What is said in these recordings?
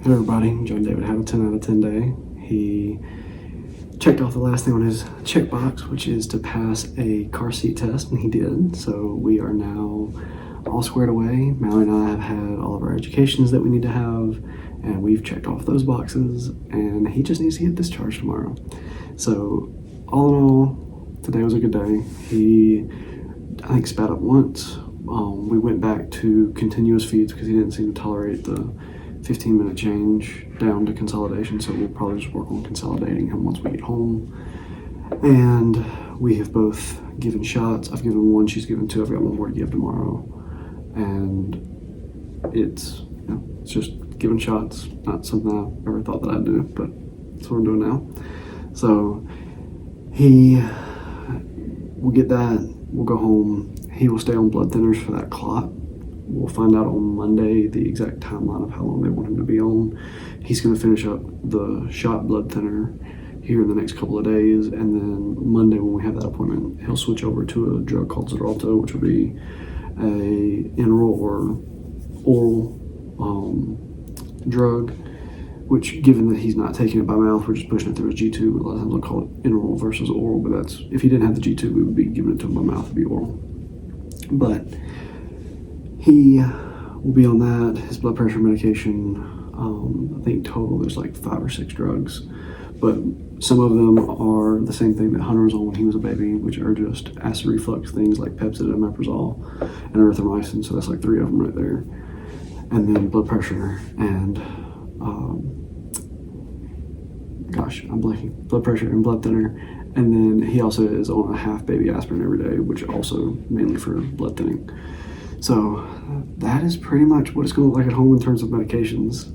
Hello everybody, John David had a 10 out of 10 day. He checked off the last thing on his checkbox, which is to pass a car seat test, and he did. So we are now all squared away. Mallory and I have had all of our educations that we need to have, and we've checked off those boxes, and he just needs to get discharged tomorrow. So all in all, today was a good day. He, I think, spat up once. We went back to continuous feeds because he didn't seem to tolerate the 15-minute change down to consolidation, so we'll probably just work on consolidating him once we get home. And we have both given shots. I've given one, she's given two. I've got one more to give tomorrow. And it's just giving shots, not something I ever thought that I'd do, but that's what I'm doing now. So we'll get that, we'll go home. He will stay on blood thinners for that clot. We'll find out on Monday the exact timeline of how long they want him to be on. He's going to finish up the shot blood thinner here in the next couple of days, and then Monday when we have that appointment, he'll switch over to a drug called Xarelto, which will be a intraoral or oral drug, which, given that he's not taking it by mouth, we're just pushing it through his G-tube. A lot of times they'll call it intraoral versus oral, but that's, if he didn't have the G-tube, we would be giving it to him by mouth, it'd be oral. But he will be on that, his blood pressure medication. I think total there's like 5 or 6 drugs, but some of them are the same thing that Hunter was on when he was a baby, which are just acid reflux things like Pepcid and omeprazole and erythromycin. So that's like 3 of them right there. And then blood pressure and I'm blanking. Blood pressure and blood thinner. And then he also is on a half baby aspirin every day, which also mainly for blood thinning. So that is pretty much what it's going to look like at home in terms of medications.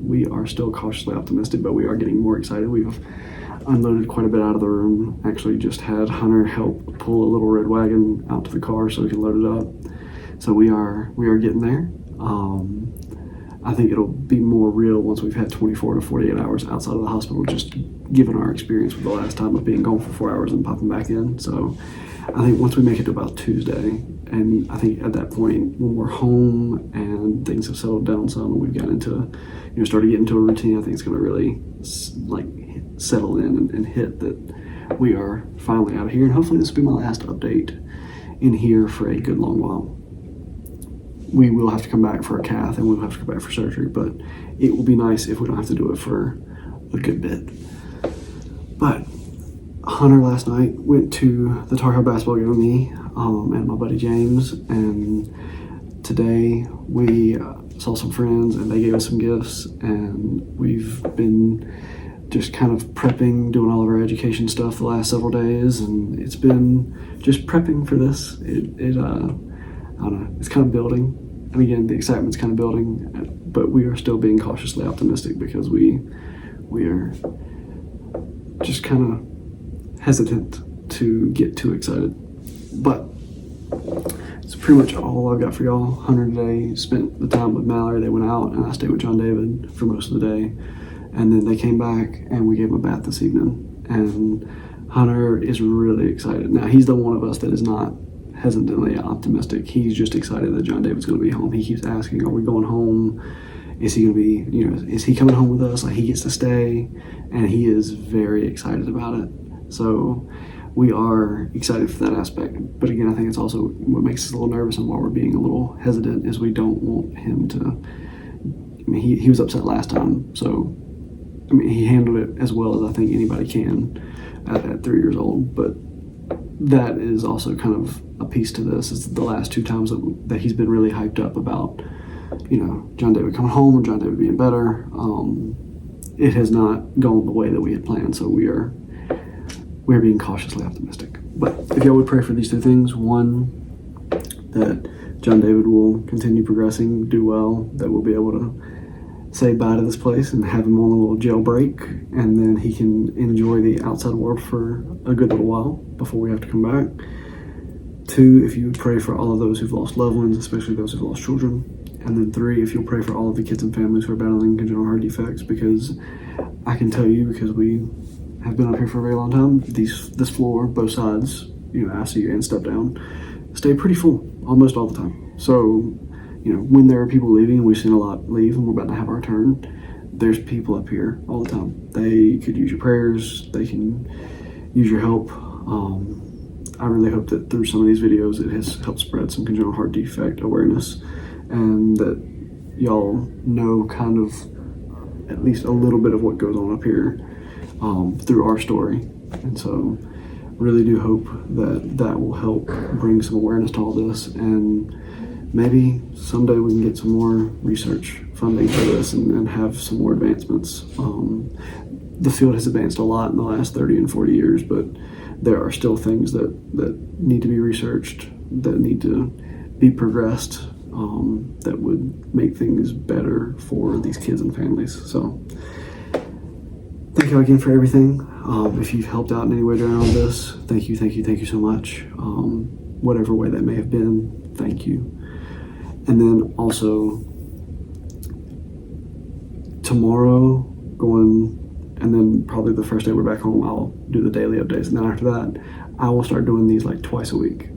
We are still cautiously optimistic, but we are getting more excited. We've unloaded quite a bit out of the room. Actually just had Hunter help pull a little red wagon out to the car so we can load it up. So we are getting there. I think it'll be more real once we've had 24 to 48 hours outside of the hospital, just given our experience with the last time of being gone for 4 hours and popping back in. So I think once we make it to about Tuesday, and I think at that point when we're home and things have settled down some and we've gotten into, started getting into a routine, I think it's going to really settle in and hit that we are finally out of here. And hopefully this will be my last update in here for a good long while. We will have to come back for a cath and we'll have to come back for surgery, but it will be nice if we don't have to do it for a good bit. But Hunter last night went to the Tar Heel basketball game with me and my buddy James, and today we saw some friends and they gave us some gifts, and we've been just kind of prepping, doing all of our education stuff the last several days, and it's been just prepping for this. I don't know, it's kind of building, and again the excitement's kind of building, but we are still being cautiously optimistic because we are just kind of hesitant to get too excited. But it's pretty much all I've got for y'all. Hunter today spent the time with Mallory. They went out and I stayed with John David for most of the day, and then they came back and we gave him a bath this evening, and Hunter is really excited. Now he's the one of us that is not hesitantly optimistic. He's just excited that John David's going to be home. He keeps asking, are we going home? Is he going to be, is he coming home with us? Like, he gets to stay, and he is very excited about it. So we are excited for that aspect. But again, I think it's also what makes us a little nervous and why we're being a little hesitant is we don't want him to, he was upset last time. So, he handled it as well as I think anybody can at 3 years old. But that is also kind of a piece to this. Is the last 2 times that he's been really hyped up about, John David coming home or John David being better. It has not gone the way that we had planned, so we are being cautiously optimistic. But if y'all would pray for these 2 things: one, that John David will continue progressing, do well, that we'll be able to say bye to this place and have him on a little jail break, and then he can enjoy the outside world for a good little while before we have to come back. 2, if you would pray for all of those who've lost loved ones, especially those who've lost children. And then 3, if you'll pray for all of the kids and families who are battling congenital heart defects, because I can tell you, because we have been up here for a very long time, this floor, both sides, ICU and step down, stay pretty full almost all the time. So, when there are people leaving, and we've seen a lot leave and we're about to have our turn, there's people up here all the time. They could use your prayers. They can use your help. I really hope that through some of these videos it has helped spread some congenital heart defect awareness, and that y'all know kind of at least a little bit of what goes on up here through our story. And so really do hope that that will help bring some awareness to all this, and maybe someday we can get some more research funding for this and have some more advancements. The field has advanced a lot in the last 30 and 40 years, but there are still things that need to be researched, that need to be progressed, that would make things better for these kids and families. So thank you again for everything. If you've helped out in any way during all this, thank you so much. Whatever way that may have been, thank you. And then also tomorrow, and then probably the first day we're back home, I'll do the daily updates. And then after that, I will start doing these like twice a week.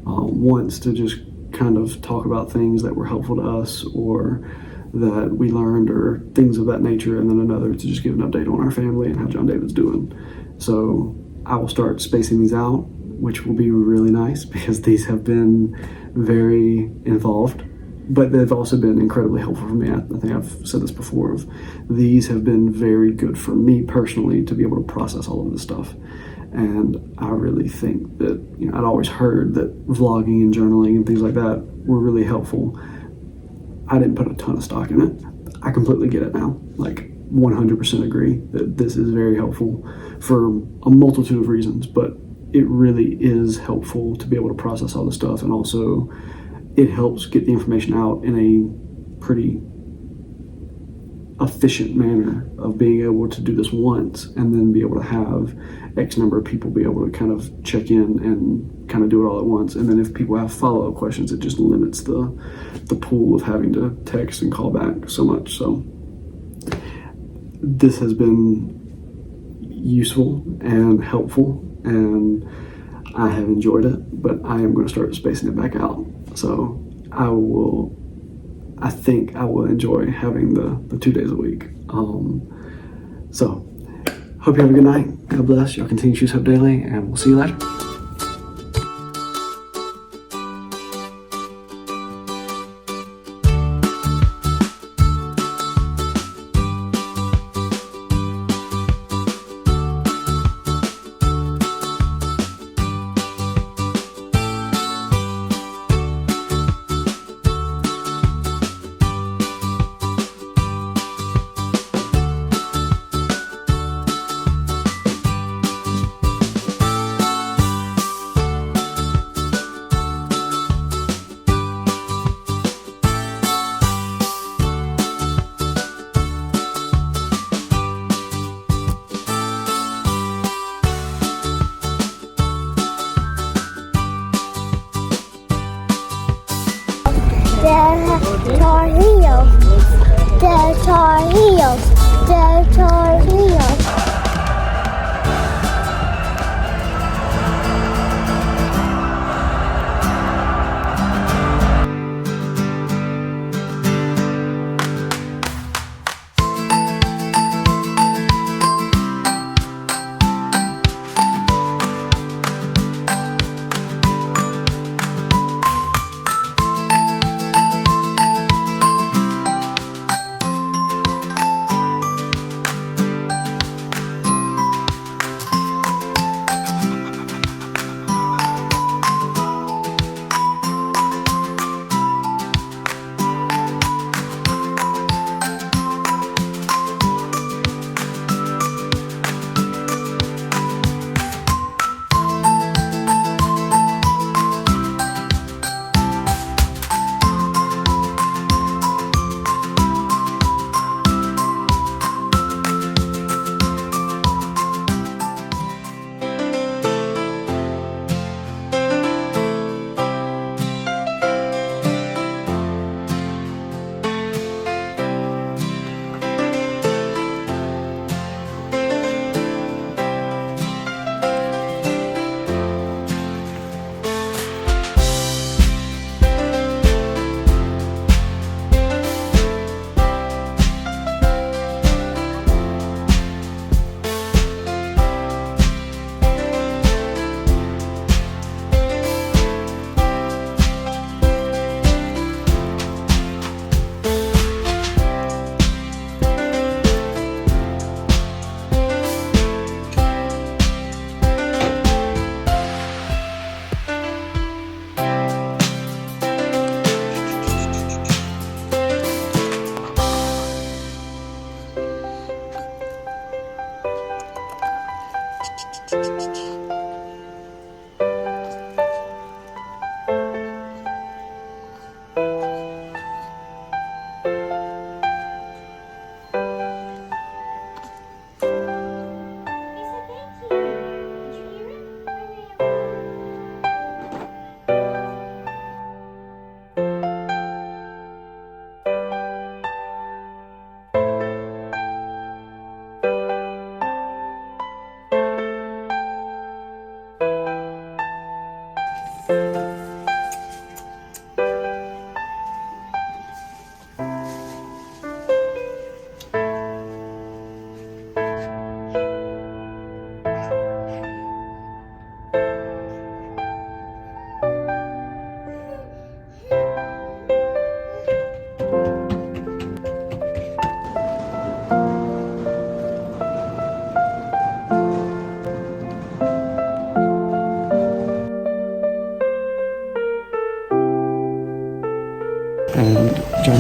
Once to just kind of talk about things that were helpful to us or that we learned or things of that nature, and then another to just give an update on our family and how John David's doing. So I will start spacing these out, which will be really nice because these have been very involved, but they've also been incredibly helpful for me. I think I've said this before, these have been very good for me personally to be able to process all of this stuff. And I really think that, I'd always heard that vlogging and journaling and things like that were really helpful. I didn't put a ton of stock in it. I completely get it now. Like 100% agree that this is very helpful for a multitude of reasons, but it really is helpful to be able to process all this stuff. And also it helps get the information out in a pretty efficient manner of being able to do this once and then be able to have X number of people be able to kind of check in and kind of do it all at once. And then if people have follow-up questions, it just limits the pool of having to text and call back so much. So this has been useful and helpful, and I have enjoyed it, but I am going to start spacing it back out. So I think I will enjoy having the 2 days a week. So hope you have a good night. God bless. Y'all continue to choose Hope daily, and we'll see you later. The Tar Heels. The Tar Heels. The Tar Heels.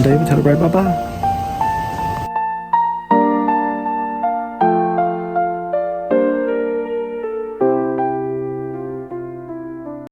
David. Tell everybody bye-bye.